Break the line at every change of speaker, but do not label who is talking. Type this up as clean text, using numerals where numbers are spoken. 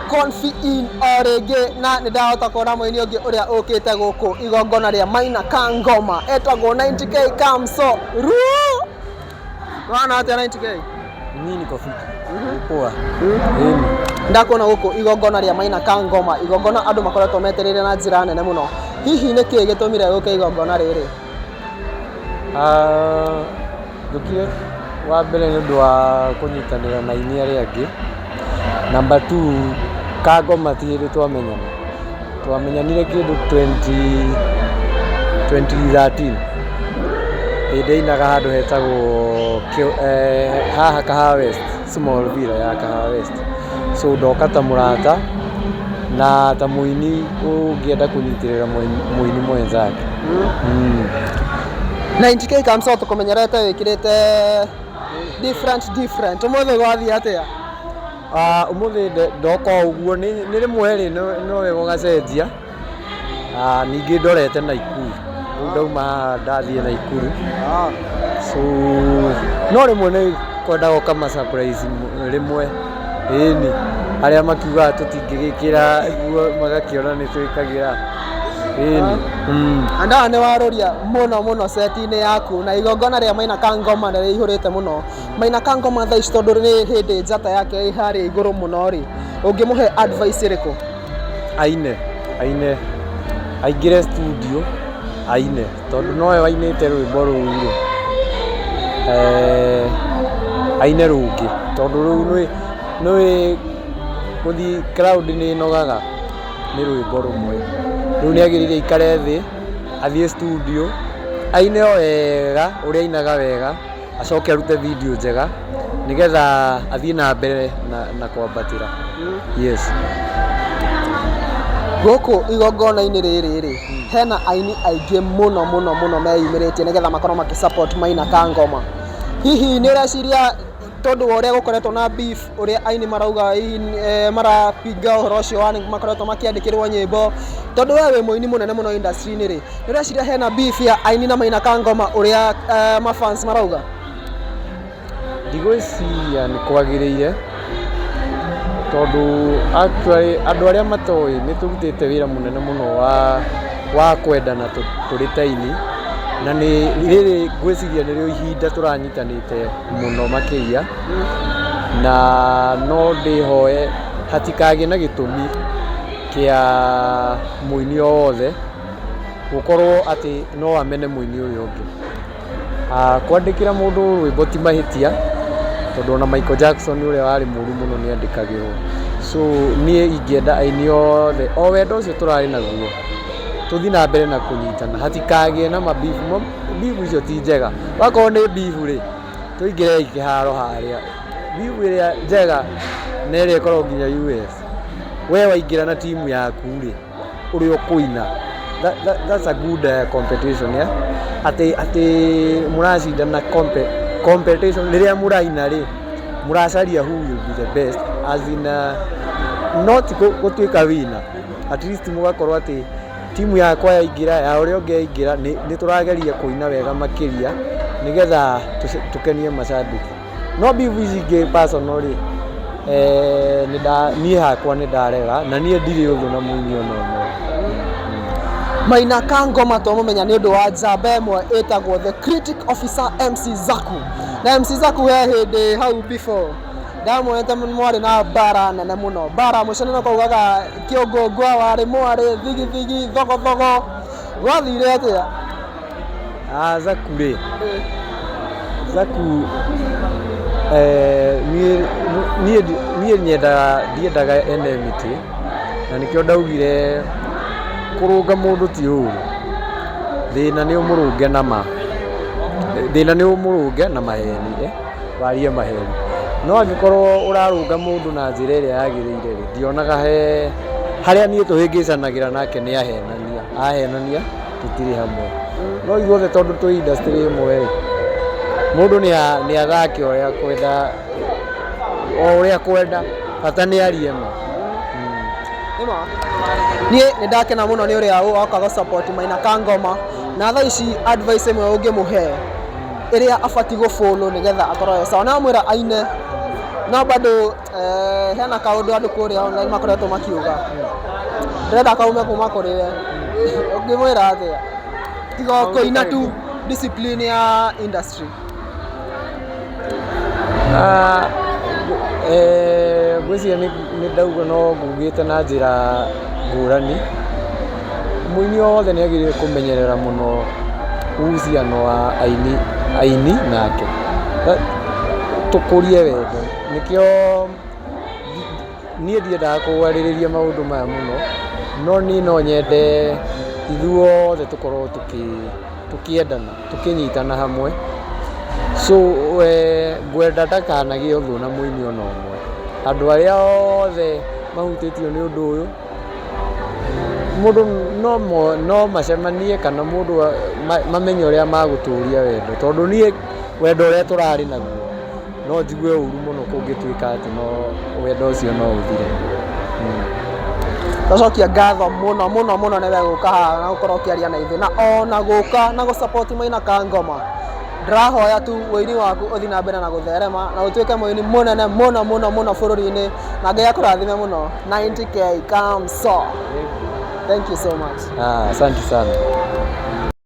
Konfi in orege na ndahota kuona muini ungi uria ukite guku igongona ria Maina Kangoma etagwo 90k Kamso ru wana ate 90k
nini ko fiti poa
ndakona guku igongona ria Maina Kangoma igongona andu makoretwo meterere na njira nene muno hihi niki gitumire guke igongona riri
dukire wa mbere ni ndu wa kunyitanira na ini aria angi number 2 Kangoma tiri twamenyanire kindu 2013 inde inaga handu hetagwo haha Kahawa West small villa ya Kahawa West so ndoka ta murata na ta muini ungienda kunyitirira muini mwenzake
90k Kamso tukumenyerete wikirite different umuthe gwathi atia
umuthe ndoko uguo ni rimwe ri no wego gacenjia ningi ndorete Naikuru ndauma ndathie Naikuru so no rimwe ni kwenda goka ma surprise rimwe ni aria makiuga tutingigikira guo magakiona ni twikagira
anda ne waroria muno seti-ini yaku na igongona ria Maina Kangoma ni ihurite muno Maina Kangoma tha ici ni hindi njata yake ihari iguru muno ri ungimuhe advice iriku
aine aingire studio aine tondu noe wainite rwimbo ruru aine rungi tondu ru nui kuthi crowd ni nogaga ni rwimbo rumwe riu ni agirire ikare thi athie studio aine wega uria ainaga wega acoke arute video njega nigetha athie na mbere na kwambatira yes
guku igongona-ini riri hena aini aingi muno meyumiritie nigetha makorwo makisupport Maina Kangoma hihi ni ureciria tondu uria gukoretwo na beef uria aini marauga marapinga uhoro ucio wa makoretwo makiandikirwo nyimbo tondu we muini munene muno industry-ini ri ni ureciria hena beef ya aini na Maina Kangoma uria mafans marauga
ndigwiciria ni kwagiriire tondu actually andu aria matoi ni turutite wira munene muno wa kwendana turi taini na ni riri gwiciria nirio ihinda turanyitanite muno makiria na no ndihoe hatikagi na gitumi kia muini wothe gukorwo ati no amene muini uyu ungi kwandikira mundu rwimbo ti mahitia tondu na Michael Jackson uria wari muru muno ni andikagirwo so nie ingienda aini othe o wendo ucio turari naguo tuthi na mbere na kunyitana hatikagie na mabifu icio ti njega wakorwo ni bifu ri tuingire ikiharo haria bifu iria njega na iria ikorwo nginya US we waingira na timu yaku ri uri ukuina that's a good competition yeah ati muracinda na competition riria muraina ri muracaria who will be the best as in not gutwika wina at least mugakorwo ati timu yakwa yaingira ya uria ungi yaingira ni turageria kuina wega makiria nigetha tukenie mashabiki no bivu personally ni hakwa ni ndarega na nie ndiri uthu na muini ono
Maina Kangoma tomumenya ni undu wa njamba imwe etagwo the critic officer MC Zaku na MC Zaku he hindi hau before ndamwete mwari na bara nene muno bara mucenene kaugaga kiongongwa wari mwari thigi thogo wathire atia
Zaku ri Zaku nie ndiendaga enmity na nikio ndaugire kurunga mundu ti uru thina ni umurunge na maheni warie maheni no angikorwo urarunga mundu na njira iria yagiriire ri ndionaga haria nie tuhingicanagira nake ni ahenania tutiri hamwe no igothe tondu tu industry imwe mundu ni athake uria kwenda bata ni ariema
nie ndakena muno ni uria wakaga support Maina Kangoma na tha ici advice imwe ungimuhe iria afati go follow nigetha akorwo sawa na mwira aine no bado hena kaundu andu kuria online makoretwo makiuga ndĩrenda kaume kuma kũrĩ we ũngĩmwĩra atĩa tiga kũina tu discipline ya industry
gwĩciria nĩ ndauga no ngugĩte na njĩra ngũrani mũini wothe nĩ agĩrĩire kũmenyerera mũno uhusiano wa aini nake tũkũrie wendo nĩkĩo niĩ ndiendaga kũgwarĩrĩria maũndũ maya mũno no niĩ no nyende ithuothe tũkorwo tũkĩendana tũkĩnyitana hamwe so ngwenda ndakanagĩe ũthũ na mũini ona ũmwe andũ arĩa othe mahutĩtio nĩ ũndũ ũyũ mũndũ no macemanie kana mũndũ mamenye ũrĩa magũtũria wendo tondũ niĩ wendo ũrĩa tũrarĩ naguo no njigue ũru mũno kũngĩtuĩka atĩ no wendo ũcio no ũthire
Tũcokia ngatho mũno mũno mũno nĩwe gũka haha na gũkorwo ũkĩaria na ithuĩ na ona gũka na gũsupport Maina Kangoma ndĩrahoya tu wĩini waku ũthiĩ na mbere na gũtherema na ũtuĩke mũini mũnene mũno mũno mũno bũrũri-inĩ na Ngai akũrathime mũno 90k come so thank you so much
asante sana